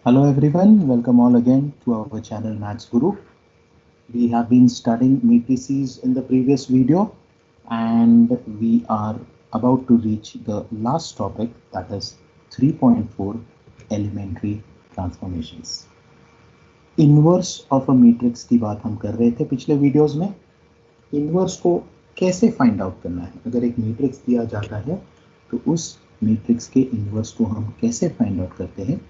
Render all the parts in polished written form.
Hello everyone, welcome all again to our channel Maths Guru. We have been studying matrices in the previous video and we are about to reach the last topic, that is 3.4 elementary transformations. Inverse of a matrix की बात हम कर रहे थे पिछले videos में। Inverse को कैसे फाइंड आउट करना है, अगर एक मैट्रिक्स दिया जाता है तो उस मैट्रिक्स के इनवर्स को हम कैसे फाइंड आउट करते हैं,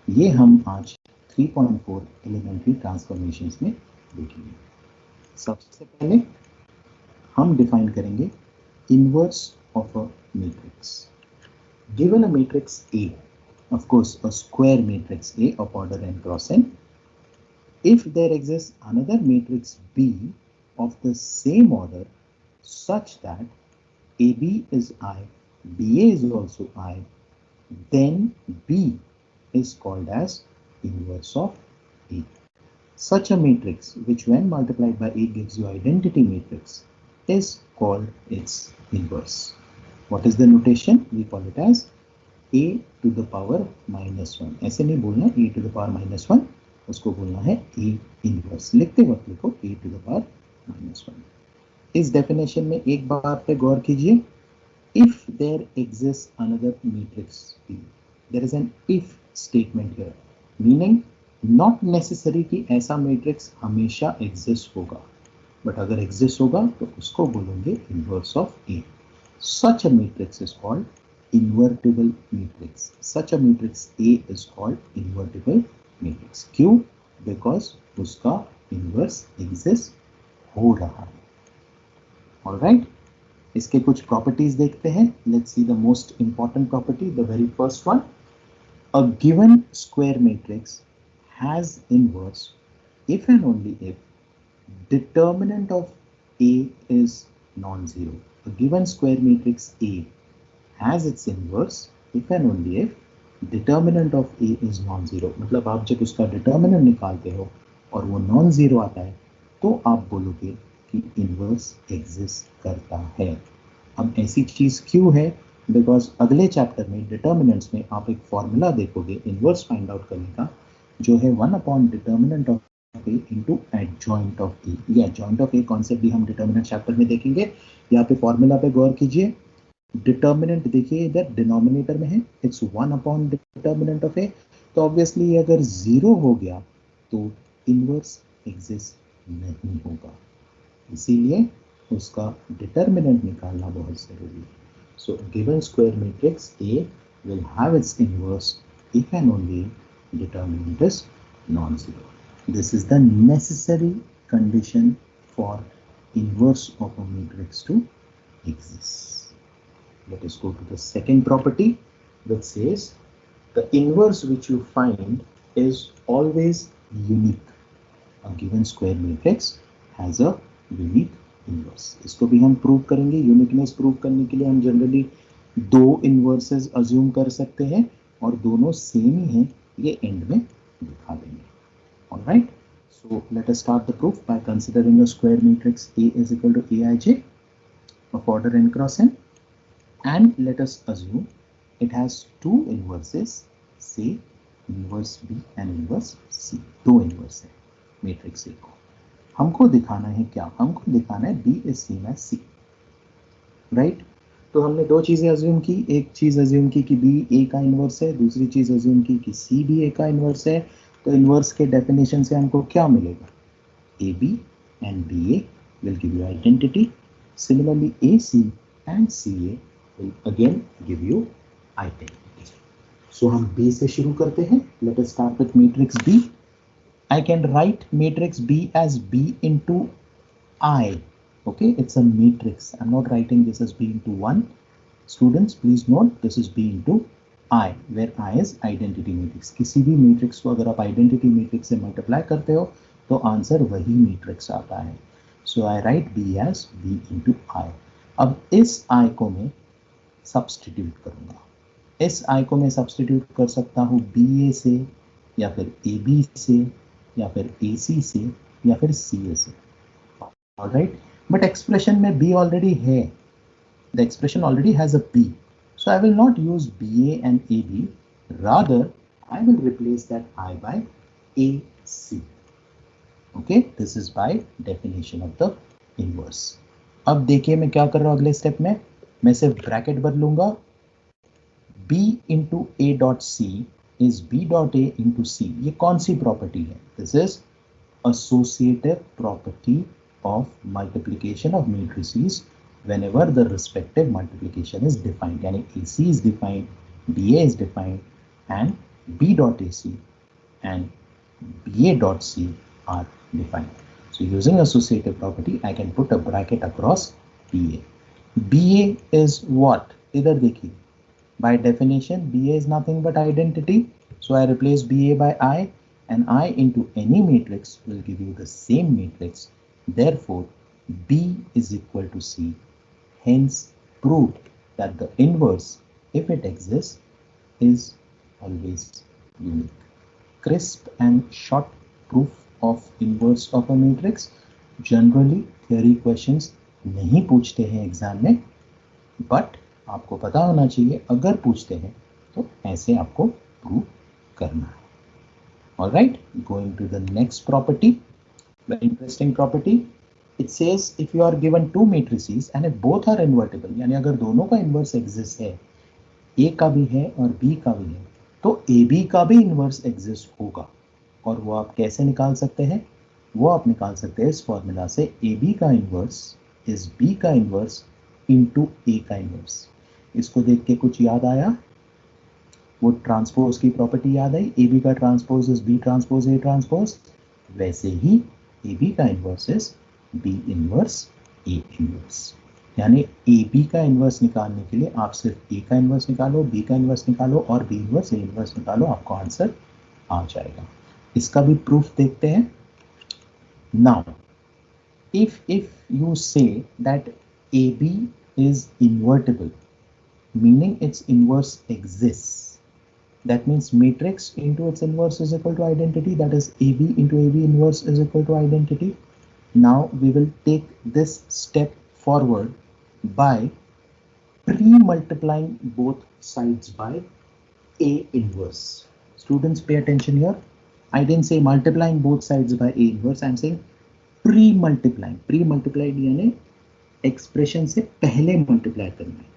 ये हम आज 3.4 एलिमेंट्री ट्रांसफॉर्मेशंस में देखेंगे। सबसे पहले हम डिफाइन करेंगे inverse of a matrix. Given a matrix A, of course a square matrix A of order n cross n, if there exists another matrix B of the same order such that AB is I, BA is also I, then B is called as inverse of A. Such a matrix which when multiplied by A gives you identity matrix is called its inverse. What is the notation? We call it as A to the power minus 1. ऐसे नहीं बोलना A to the power minus 1, उसको बोलना है A inverse। लिखते वक्त लिखो A to the power minus 1। इस डेफिनेशन में एक बात पे गौर कीजिए, if there exists another matrix P, there is an if statement here, meaning not necessary कि ऐसा मैट्रिक्स हमेशा एग्जिस्ट होगा, बट अगर एग्जिस्ट होगा तो उसको बोलेंगे inverse of A. Such a matrix is called invertible matrix. Such a matrix A is called invertible matrix. क्यों? Because उसका इनवर्स एग्जिस्ट हो रहा है। ऑलराइट, इसके कुछ प्रॉपर्टीज देखते हैं। Let's see the most important property, the very first one, a given square matrix has inverse if and only if determinant of A is non-zero. A given square matrix A has its inverse if and only if determinant of A is non-zero. मतलब आप जब उसका determinant निकालते हो और वो non-zero आता है तो आप बोलोगे कि इनवर्स एग्जिस्ट करता है। अब ऐसी चीज क्यों है? बिकॉज अगले चैप्टर में डिटर्मिनेंट्स में आप एक फॉर्मूला देखोगे इनवर्स फाइंड आउट करने का, जो है 1 upon determinant of A into adjoint of A। ये एडजॉइंट ऑफ A कॉन्सेप्ट भी हम डिटर्मिनेंट चैप्टर में देखेंगे। यहाँ पे फॉर्मूला पे गौर कीजिए, डिटर्मिनेंट देखिए इधर डिनोमिनेटर में है, it's 1 upon determinant of A, तो ऑब्वियसली अगर जीरो हो गया तो इनवर्स एग्जिस्ट नहीं होगा, इसीलिए उसका डिटर्मिनेंट निकालना बहुत जरूरी है। So given square matrix A will have its inverse if and only determinant is non-zero. This is the necessary condition for inverse of a matrix to exist. Let us go to the second property, which says the inverse which you find is always unique. A given square matrix has a unique inverse. इसको भी हम prove करेंगे। Uniqueness prove करने के लिए हम generally दो inverses assume कर सकते हैं और दोनों सेम ही हैं, ये एंड में दिखा देंगे। Alright, so let us start the proof by considering a square matrix A is equal to Aij of order n cross n, and let us assume it has two inverses, say inverse B and inverse C। दो inverse है matrix A को। हमको दिखाना है क्या? हमको दिखाना है B is same as C, right? तो हमने दो चीजें अज्यूम की, एक चीज अज्यूम की कि B A का इनवर्स है, दूसरी चीज अज्यूम की कि C भी A का इनवर्स है। तो इनवर्स के डेफिनेशन से हमको क्या मिलेगा? AB and BA will give you identity. Similarly, AC and CA will again give you identity. So हम B से शुरू करते हैं। Let us start with matrix B. I can write matrix B as B into I. Okay, it's a matrix. I'm not writing this as B into 1. Students, please note this is B into I, where I is identity matrix. किसी भी matrix को अगर आप identity matrix से multiply करते हो तो answer वही matrix आता है। So I write B as B into I. अब इस I को मैं substitute करूँगा। इस I को मैं substitute कर सकता हूँ BA से, या फिर AB से, या फिर AC से, या फिर CA से। ऑलराइट, बट एक्सप्रेशन में B ऑलरेडी है, the expression already has a B, so I will not use BA and AB, rather I will replace that I by AC. Okay, this is by definition of the inverse. अब देखिए मैं क्या कर रहा हूं अगले step में, मैं सिर्फ ब्रैकेट बदलूंगा, B into A dot C is B dot A into C. ये कौन सी प्रॉपर्टी है? This is associative property of multiplication of matrices whenever the respective multiplication is defined. यानी AC is defined, BA is defined, and B dot AC and BA dot C are defined. So using associative property, I can put a bracket across BA. BA is what? इधर देखिए. By definition, BA is nothing but identity. So I replace BA by I, and I into any matrix will give you the same matrix. Therefore, B is equal to C. Hence, proved that the inverse, if it exists, is always unique. Crisp and short proof of inverse of a matrix. Generally, theory questions नहीं पूछते हैं exam में, but आपको पता होना चाहिए अगर पूछते हैं तो ऐसे आपको प्रूव करना है. Alright, going to the next property, very interesting property. It says if you are given two matrices and if both are invertible, यानी अगर दोनों का इन्वर्स एग्जिस्ट है, A का भी है और B का भी है, तो AB का भी इन्वर्स एग्जिस्ट होगा. और वो आप कैसे निकाल सकते हैं? वो आप निकाल सकते हैं इस फॉर्मूला से, AB का इन्वर्स इज B का इन्वर्स इंटू A का इन्वर्स. इसको देख के कुछ याद आया? वो ट्रांसपोज की प्रॉपर्टी याद आई, ए बी का transpose is B transpose A transpose. वैसे ही ए बी का inverse is B inverse A inverse. यानी ए बी का इन्वर्स निकालने के लिए आप सिर्फ ए का इन्वर्स निकालो, बी का इन्वर्स निकालो और बी इन्वर्स ए इन्वर्स निकालो, आपको आंसर आ जाएगा. इसका भी प्रूफ देखते हैं. Now if you say that AB is invertible, meaning its inverse exists, that means matrix into its inverse is equal to identity, that is AB into AB inverse is equal to identity. Now we will take this step forward by pre-multiplying both sides by A inverse. Students, pay attention here. I didn't say multiplying both sides by A inverse, I'm saying pre-multiplying. Pre-multiplied यानी expression से पहले multiply करना है.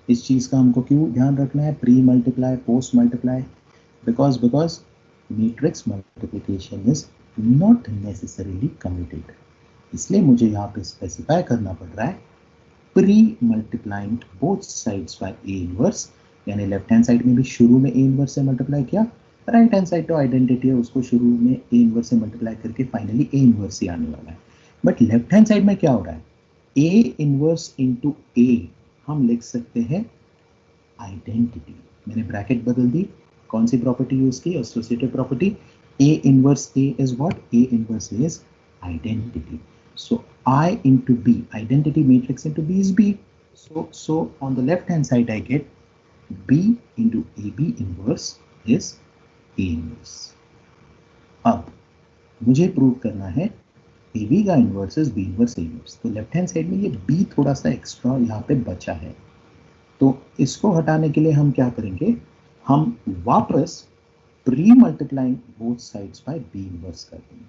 इस चीज का हमको क्यों ध्यान रखना है? Pre multiply, post multiply, because matrix multiplication is not necessarily committed. इसलिए मुझे यहाँ पे स्पेसिफाई करना पड़ रहा है pre multiplying both sides by A inverse. यानी लेफ्ट हैंड साइड में भी शुरू में ए इनवर्स से मल्टीप्लाई किया, राइट हैंड साइड तो आइडेंटिटी है, उसको शुरू में ए इनवर्स से मल्टीप्लाई करके फाइनली ए इनवर्स ही आने वाला है. बट लेफ्ट हैंड साइड में क्या हो रहा है? ए इनवर्स इंटू ए हम लिख सकते हैं आइडेंटिटी. मैंने ब्रैकेट बदल दी. कौन सी प्रॉपर्टी यूज की? Associative property. A inverse A is what? A inverse A is identity. So I into B, identity matrix into B is B. So on the left hand side I get B into AB inverse is A inverse. अब मुझे prove करना है AB का inverse is B inverse A inverse. तो left hand side में ये B थोड़ा सा एक्स्ट्रा यहाँ पे बचा है, तो इसको हटाने के लिए हम क्या करेंगे? हम वापस pre multiplying both sides by B inverse कर देंगे.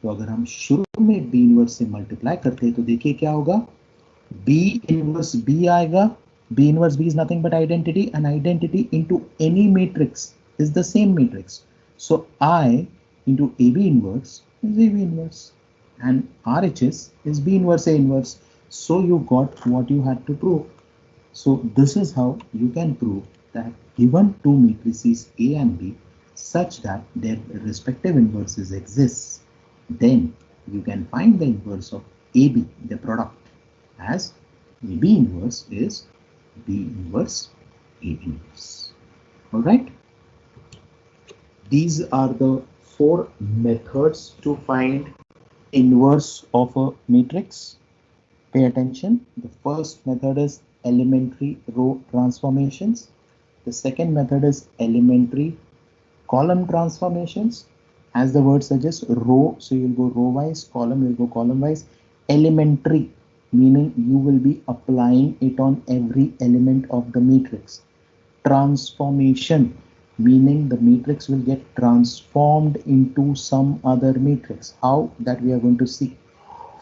तो अगर हम शुरू में B इनवर्स से मल्टीप्लाई करते हैं तो देखिए क्या होगा? B इनवर्स B आएगा. B inverse B is nothing but identity, and identity into any matrix is the same matrix. So I into AB inverse is AB inverse, and RHS is B inverse A inverse. So you got what you had to prove. So this is how you can prove that given two matrices A and B such that their respective inverses exists, then you can find the inverse of AB, the product, as AB inverse is B inverse A inverse. Alright, these are the four methods to find inverse of a matrix. Pay attention. The first method is elementary row transformations. The second method is elementary column transformations. As the word suggests, row, so you'll go row wise, column, you'll go column wise. Elementary, meaning you will be applying it on every element of the matrix. Transformation, meaning the matrix will get transformed into some other matrix. How? That we are going to see.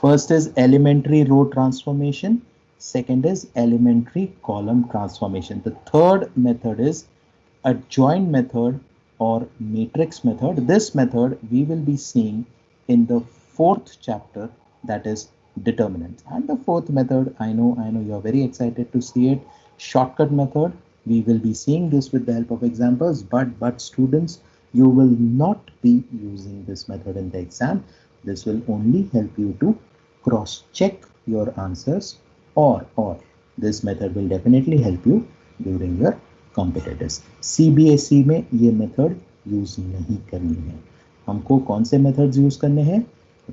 First is elementary row transformation. Second is elementary column transformation. The third method is adjoint method or matrix method. This method we will be seeing in the fourth chapter, that is determinants. And the fourth method, I know you are very excited to see it, shortcut method. We will be seeing this with the help of examples, but students, you will not be using this method in the exam. This will only help you to cross check your answers, or this method will definitely help you during your competitives. CBSE में ये method use नहीं करनी है। हमको कौन से methods use करने हैं?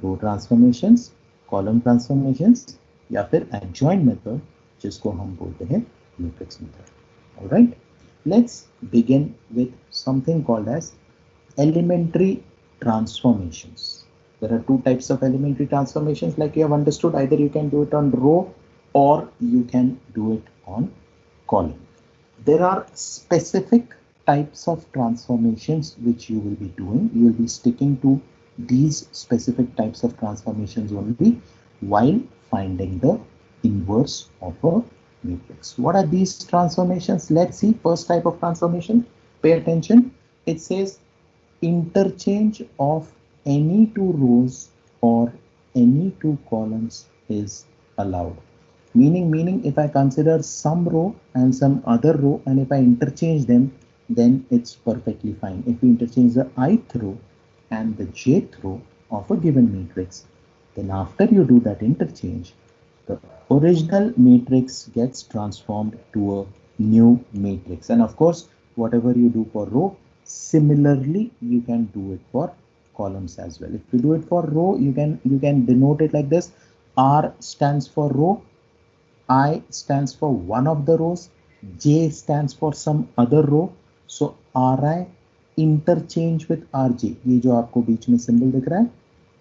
रो ट्रांसफॉर्मेशंस, कॉलम ट्रांसफॉर्मेशंस, या फिर एडजॉइंट मेथड, जिसको हम बोलते हैं matrix method. Alright, let's begin with something called as elementary transformations. There are two types of elementary transformations, like you have understood. Either you can do it on row or you can do it on column. There are specific types of transformations which you will be doing. You will be sticking to these specific types of transformations only while finding the inverse of a matrix. What are these transformations? Let's see. First type of transformation, pay attention. It says interchange of any two rows or any two columns is allowed. Meaning if I consider some row and some other row, and if I interchange them, then it's perfectly fine. If we interchange the ith row and the jth row of a given matrix, then after you do that interchange, the original matrix gets transformed to a new matrix. And of course, whatever you do for row, similarly you can do it for columns as well. If you do it for row, you can denote it like this: R stands for row, I stands for one of the rows, J stands for some other row. So Ri interchange with Rj, ये जो आपको बीच में symbol दिख रहा है,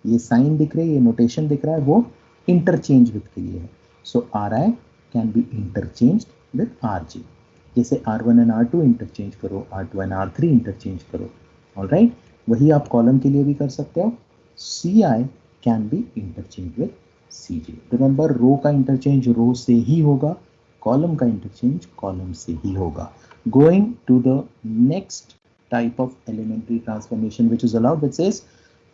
ये sign दिख रही है, ये नोटेशन दिख रहा है, वो इंटरचेंज विथ के लिए है. सो Ri can be interchanged with Rj. जैसे R1 एंड R2 इंटरचेंज करो, R2 एंड R3 इंटरचेंज करो. ऑलराइट, वही आप कॉलम के लिए भी कर सकते हो. Ci can be interchange with Cj. Remember, row का इंटरचेंज रो से ही होगा, कॉलम का इंटरचेंज कॉलम से ही होगा. Going to the next type of elementary transformation which is allowed, which says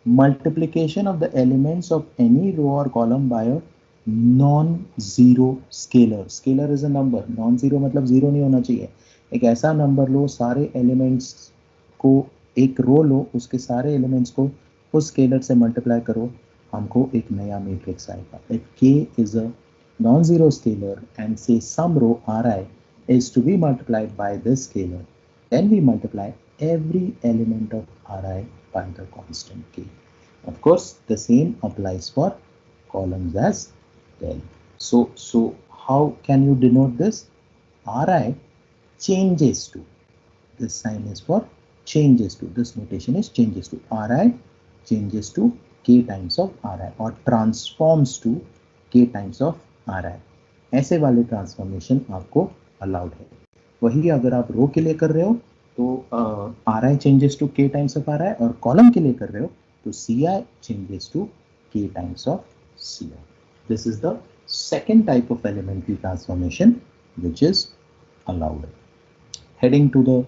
multiplication of the elements of any row or column by a non-zero scalar. Scalar is a number. Non-zero मतलब zero नहीं होना चाहिए. एक ऐसा number लो, सारे elements को, एक रो लो, उसके सारे एलिमेंट्स को उस स्केलर से मल्टीप्लाई करो, हमको एक नया मैट्रिक्स आएगा. If K is a non-zero scalar and say some row Ri is to be multiplied by this scalar, then we multiply every element of Ri by the constant K. Of course, the same applies for columns as well. So how can you denote this? Ri changes to, this sign is for changes to, this notation is changes to. Ri changes to K times of Ri or transforms to K times of Ri. ऐसे वाले transformation आपको allowed है. वही अगर आप रो के लिए कर रहे हो तो Ri changes to K times of Ri, और कॉलम के लिए कर रहे हो तो Ci changes to K times of Ci. This is the second type of elementary transformation which is allowed. Heading to the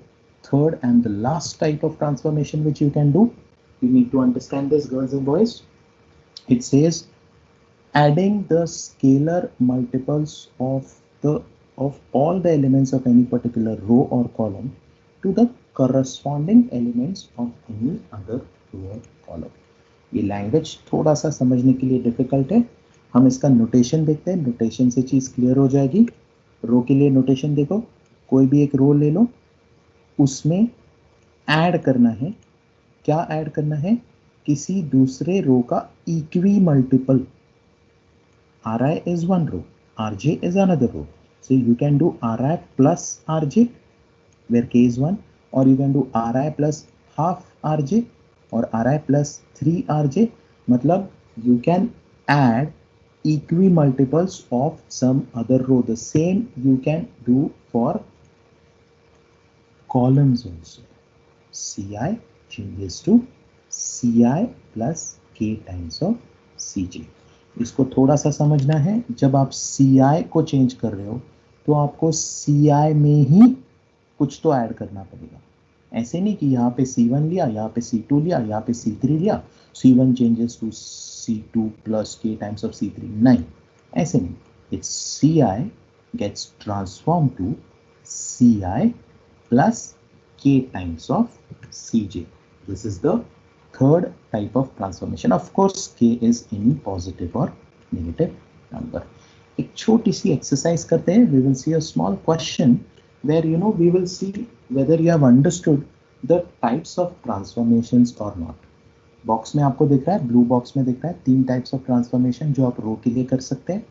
third and the last type of transformation which you can do, you need to understand this, girls and boys. It says adding the scalar multiples of all the elements of any particular row or column to the corresponding elements of any other row or column. ये language थोड़ा सा समझने के लिए difficult है. हम इसका notation देखते हैं, नोटेशन से चीज क्लियर हो जाएगी. रो के लिए नोटेशन देखो, कोई भी एक रो ले लो, उसमें ऐड करना है. क्या ऐड करना है? किसी दूसरे रो का equi multiple. Ri is one row, Rj is another row. So you can do Ri plus Rj where K is 1, or you can do Ri plus half Rj or Ri plus 3 Rj. मतलब you can add equi multiples of some other row. The same you can do for columns also. Ci changes to Ci plus k times of Cj. इसको थोड़ा सा समझना है, जब आप Ci को change कर रहे हो तो आपको Ci में ही कुछ तो ऐड करना पड़ेगा। ऐसे नहीं कि यहाँ पे C1 लिया, यहाँ पे C2 लिया, यहाँ पे C3 लिया, C1 changes to C2 plus k times of C3, नहीं, ऐसे नहीं। It's Ci gets transformed to Ci plus k times of Cj. This is the third type of transformation. Of course, k is any positive or negative number. एक छोटी सी exercise करते हैं. We will see a small question where we will see whether you have understood the types of transformations or not. Box में आपको दिख रहा है, blue box में दिख रहा है 3 टाइप्स ऑफ ट्रांसफॉर्मेशन जो आप रो के लिए कर सकते हैं,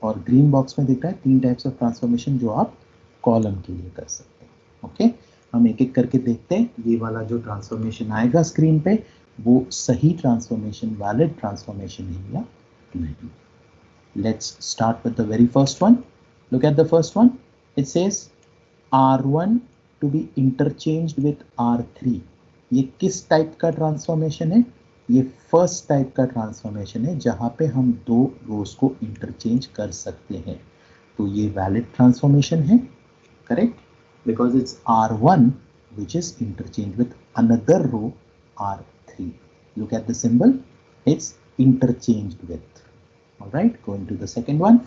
और ग्रीन बॉक्स में दिख रहा है 3 टाइप्स ऑफ ट्रांसफॉर्मेशन जो आप कॉलम के लिए कर सकते हैं. ओके, हम एक एक करके देखते हैं. ये वाला जो ट्रांसफॉर्मेशन आएगा स्क्रीन पे वो सही ट्रांसफॉर्मेशन, वैलिड ट्रांसफॉर्मेशन है या नहीं. Let's start with the very first one. Look at the first one. It says R1 to be interchanged with R3. ये किस टाइप का ट्रांसफॉर्मेशन है? ये फर्स्ट टाइप का ट्रांसफॉर्मेशन है जहां पे हम दो रोज को इंटरचेंज कर सकते हैं. तो ये वैलिड ट्रांसफॉर्मेशन है, correct, because it's R1 which is interchanged with another row R3. Look at the symbol. It's interchanged with. All right, going to the second one.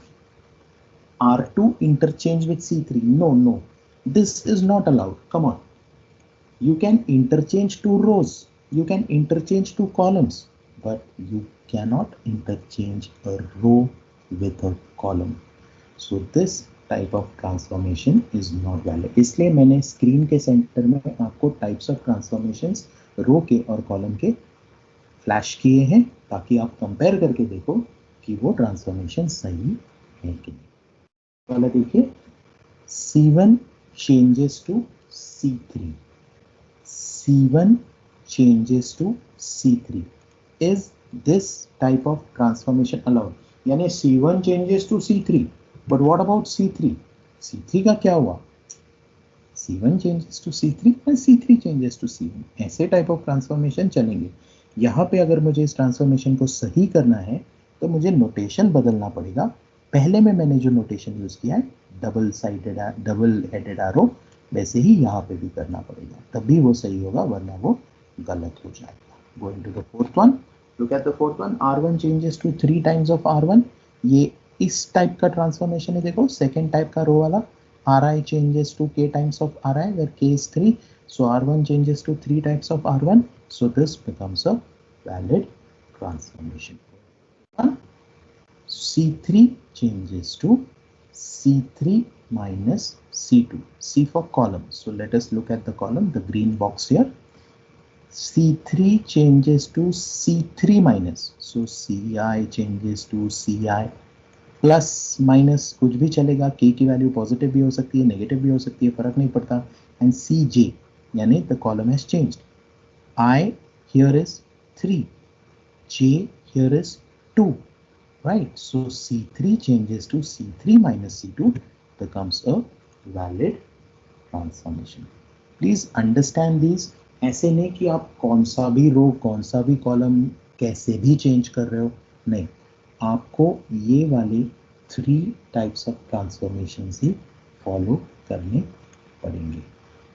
R2 interchange with C3. No, this is not allowed. Come on. You can interchange 2 rows. You can interchange 2 columns, but you cannot interchange a row with a column. So this type of transformation is not valid. इसलिए मैंने screen के centre में आपको types of transformations रो के और column के flash किए हैं ताकि आप कंपेयर करके देखो कि वो ट्रांसफॉर्मेशन सही है कि नहीं. वाला देखिए, C1 changes to C3. C1 changes to C3. Is this type of transformation allowed? यानी C1 changes to C3, but what about C3? C3 का क्या हुआ? C1 changes to C3 and C3 changes to C1. ऐसे type of transformation चलेंगे. यहाँ पे अगर मुझे इस ट्रांसफॉर्मेशन को सही करना है तो मुझे नोटेशन बदलना पड़ेगा. पहले में मैंने जो नोटेशन यूज किया है डबल हेडेड एरो, वैसे ही यहाँ पे भी करना पड़ेगा, तभी वो सही होगा, वरना वो गलत हो जाएगा. Going to the fourth one. Look at the fourth one. R1 changes to 3 times of R1. ये इस टाइप का ट्रांसफॉर्मेशन है. देखो सेकेंड टाइप का रो वाला. Ri changes to k times of Ri where k is 3. So R1 changes to 3 types of R1. So this becomes a valid transformation. C3 changes to C3 minus C2. C for column. So let us look at the column, the green box here. C3 changes to C3 minus. So Ci changes to Ci. Plus minus कुछ भी चलेगा. k की value positive भी हो सकती है, negative भी हो सकती है, फर्क नहीं पड़ता. एंड Cj यानी the column has changed. I here is 3, J here is 2, right? So C3 changes to C3 minus C2 becomes a valid transformation. Please understand these. ऐसे नहीं कि आप कौन सा भी रो, कौन सा भी कॉलम कैसे भी चेंज कर रहे हो, नहीं, आपको ये वाले 3 types of transformation he follow करने पड़ेंगे.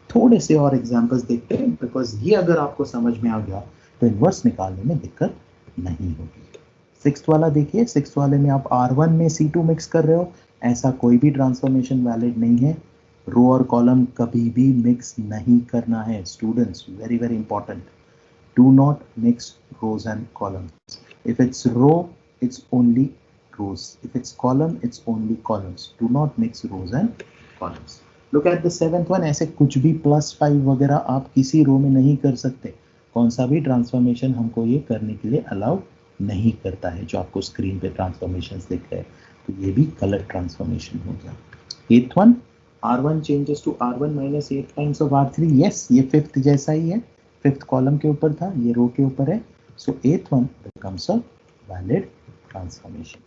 थोड़े से और एग्जांपल्स देखते हैं, बिकॉज ये अगर आपको समझ में आ गया तो इन्वर्स निकालने में दिक्कत नहीं होगी. सिक्स्थ वाला देखिए. सिक्स्थ वाले में आप R1 में C2 मिक्स कर रहे हो, ऐसा कोई भी ट्रांसफॉर्मेशन वैलिड नहीं है. रो और कॉलम कभी भी मिक्स नहीं करना है students, very very important. Do not mix rows and columns. If it's row it's only rows. If it's column, it's only columns. Do not mix rows and columns. Look at the seventh one. ऐसे कुछ भी +5 वगैरह आप किसी रो में नहीं कर सकते. कौन सा भी ट्रांसफॉर्मेशन हमको ये करने के लिए अलाउ नहीं करता है. जो आपको स्क्रीन पे ट्रांसफॉर्मेशन दिख रहे हैं, तो ये भी गलत ट्रांसफॉर्मेशन हो गया. एथ one. R1 changes to R1 minus 8 times of R3. Yes, ये फिफ्थ जैसा ही है. फिफ्थ कॉलम के ऊपर था, ये रो के ऊपर है. So eighth one becomes a valid transformation.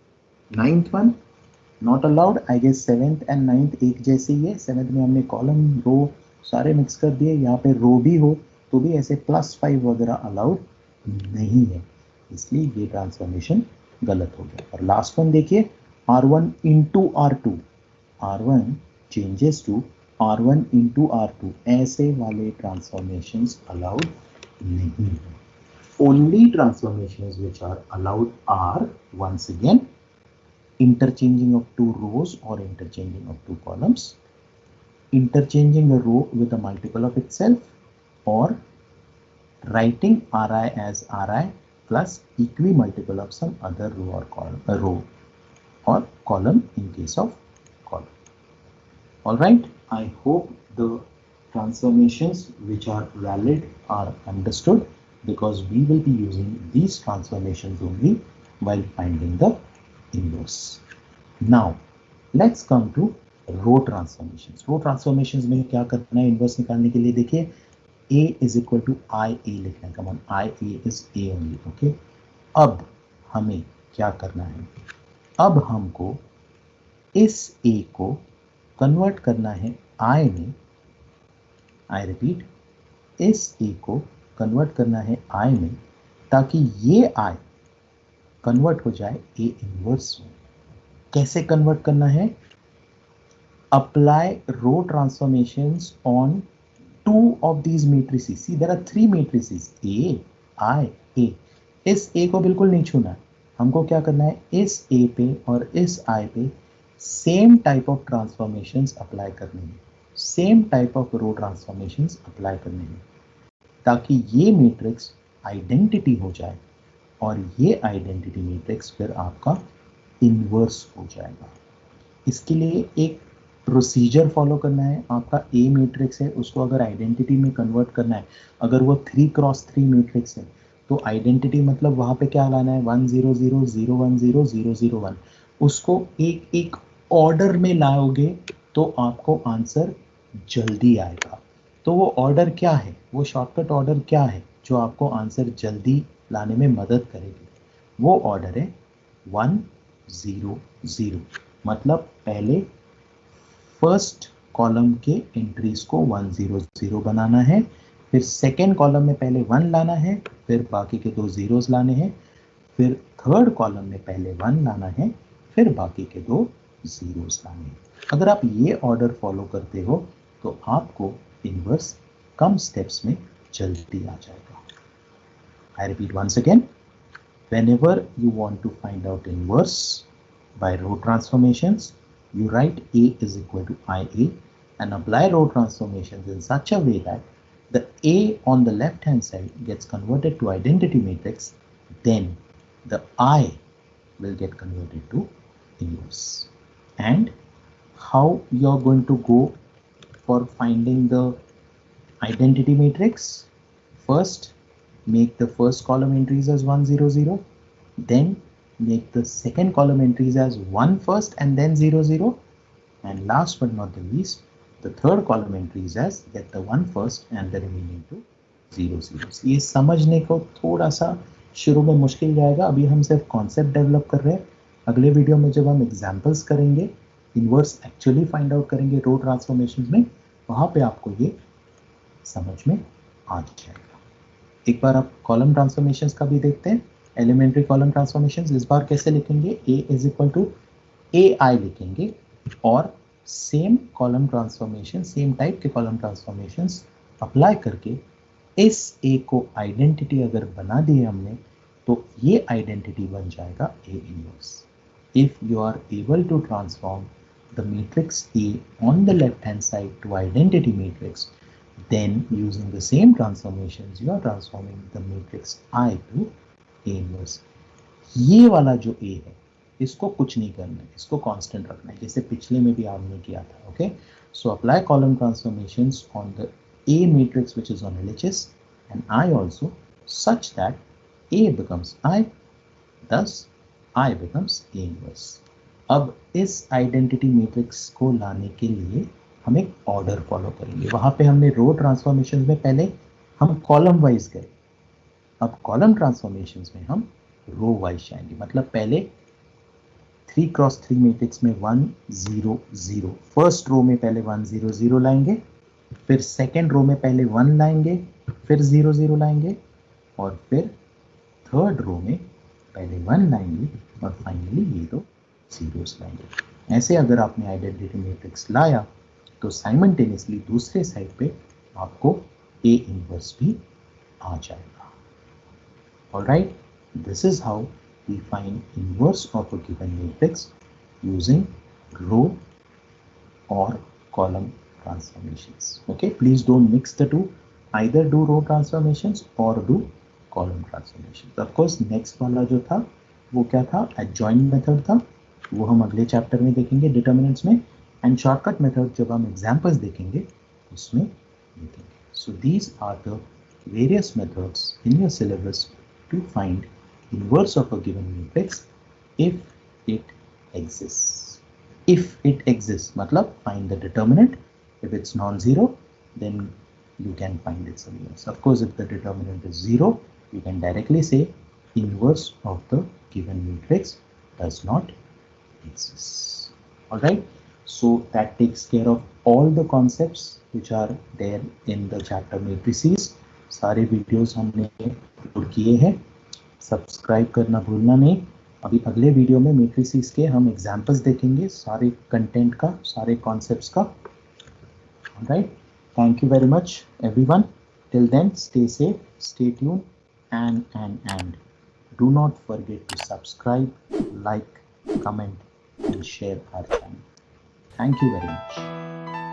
Ninth one not allowed. I guess seventh and ninth एक जैसे ही है. सेवेंथ में हमने कॉलम रो सारे मिक्स कर दिए. यहाँ पे रो भी हो तो भी ऐसे +5 वगैरह अलाउड नहीं है, इसलिए ये ट्रांसफॉर्मेशन गलत हो गया। और लास्ट वन देखिए, R1 into R2, R1 changes to R1 into R2, ऐसे वाले ट्रांसफॉर्मेशंस अलाउड नहीं है। Only transformations which are allowed are, once again, interchanging of two rows or interchanging of two columns, interchanging a row with a multiple of itself, or writing Ri as Ri plus equi-multiple of some other row or column in case of column. All right, I hope the transformations which are valid are understood, because we will be using these transformations only while finding the inverse. Now let's come to row transformations. Row transformations में क्या करना है inverse निकालने के लिए, देखिए a is equal to आई ए लिखना है, come on I A is A only, okay. अब हमें क्या करना है, अब हमको इस a को कन्वर्ट करना है i में, आई रिपीट, इस a को कन्वर्ट करना है i में, ताकि ये i कन्वर्ट हो जाए a इनवर्स में। कैसे कन्वर्ट करना है, apply row transformations on two of these matrices. See, there are three matrices, A, I, A. इस A को बिल्कुल नहीं छूना है, हमको क्या करना है, इस A पे और इस I पे same type of transformations apply करनी है, same type of row transformations apply करनी है, ताकि ये मैट्रिक्स आइडेंटिटी हो जाए और ये आइडेंटिटी मैट्रिक्स फिर आपका इनवर्स हो जाएगा। इसके लिए एक प्रोसीजर फॉलो करना है, आपका ए मैट्रिक्स है उसको अगर आइडेंटिटी में कन्वर्ट करना है, अगर वो 3x3 मैट्रिक्स है तो आइडेंटिटी मतलब वहाँ पे क्या लाना है, 1 0 0 0 1 0 0 0 1, उसको एक एक ऑर्डर में लाओगे तो आपको आंसर जल्दी आएगा। तो वो ऑर्डर क्या है, वो शॉर्टकट ऑर्डर क्या है जो आपको आंसर जल्दी लाने में मदद करेगी, वो ऑर्डर है 1 0 0। मतलब पहले फर्स्ट कॉलम के एंट्रीज को 1 0 0 बनाना है, फिर सेकेंड कॉलम में पहले 1 लाना है, फिर बाकी के 2 zeros लाने हैं, फिर थर्ड कॉलम में पहले 1 लाना है, फिर बाकी के 2 zeros लाने हैं। अगर आप ये ऑर्डर फॉलो करते हो तो आपको इनवर्स कम स्टेप्स में जल्दी आ जाएगा। I repeat once again, whenever you want to find out inverse by row transformations, you write A is equal to IA and apply row transformations in such a way that the A on the left hand side gets converted to identity matrix, then the I will get converted to inverse. And how you are going to go for finding the identity matrix? First, make the first column entries as 1 0 0, then make the second column entries as 1 first and then 0 0, and last but not the least, the third column entries as get the 1 first and the remaining 2 0 0. ये समझने को थोड़ा सा शुरू में मुश्किल जाएगा, अभी हम सिर्फ कॉन्सेप्ट डेवलप कर रहे हैं। अगले वीडियो में जब हम एग्जाम्पल्स करेंगे, इनवर्स एक्चुअली फाइंड आउट करेंगे रो ट्रांसफॉर्मेशन में, वहाँ पे आपको ये समझ में आ जाएगा। एक बार आप कॉलम ट्रांसफॉर्मेशंस का भी देखते हैं, एलिमेंट्री कॉलम ट्रांसफॉर्मेशंस। इस बार कैसे लिखेंगे, A is equal to AI लिखेंगे और same column transformation, same type के कॉलम ट्रांसफॉर्मेशंस अप्लाई करके इस A को आइडेंटिटी अगर बना दिए हमने तो ये आइडेंटिटी बन जाएगा A inverse. If you are able to transform the matrix A on the left hand side to identity matrix, then using the same transformations you are transforming the matrix I to A inverse। ये वाला जो A है इसको कुछ नहीं करना है, इसको कांस्टेंट रखना है, जैसे पिछले में भी आपने किया था। Okay, so apply column transformations on the A matrix which is on LHS and I also, such that A becomes I, thus I becomes A inverse। अब इस आइडेंटिटी मैट्रिक्स को लाने के लिए हम एक ऑर्डर फॉलो करेंगे। वहां पे हमने रो ट्रांसफॉर्मेशन में पहले हम कॉलम वाइज गए, अब कॉलम ट्रांसफॉर्मेशंस में हम रो वाइज जाएंगे। मतलब पहले 3x3 मैट्रिक्स में 1 0 0, फर्स्ट रो में पहले 1 0 0 लाएंगे, फिर सेकेंड रो में पहले 1 लाएंगे, फिर 0 0 लाएंगे और फिर थर्ड रो में पहले 1 लाएंगे और फाइनली ये दो जीरोस लाएंगे। ऐसे अगर आपने आइडेंटिटी मैट्रिक्स लाया तो साइमल्टेनियसली दूसरे साइड पे आपको A इनवर्स भी आ जाएगा। Alright, this is how we find inverse of a given matrix using row or column transformations. Okay, please don't mix the two. Either do row transformations or do column transformations. Of course, next वाला जो था वो क्या था, adjoint method था, वो हम अगले चैप्टर में देखेंगे डिटर्मिनेंट्स में, एंड शॉर्टकट मेथड जब हम एग्जांपल्स देखेंगे उसमें देखेंगे. So these are the various methods in your syllabus to find inverse of a given matrix if it exists. If it exists, matlab find the determinant. If it's non-zero, then you can find its inverse. Of course, if the determinant is 0, you can directly say inverse of the given matrix does not exist. All right. So that takes care of all the concepts which are there in the chapter matrices. सारे videos हमने upload किए हैं. Subscribe करना भूलना नहीं. अभी अगले video में मैट्रिसेस के हम एग्जांपल्स देखेंगे, सारे कंटेंट का, सारे कॉन्सेप्ट्स का. Right, thank you very much everyone. Till then stay safe, stay tune and do not forget to subscribe, like, comment and share our channel. Thank you very much.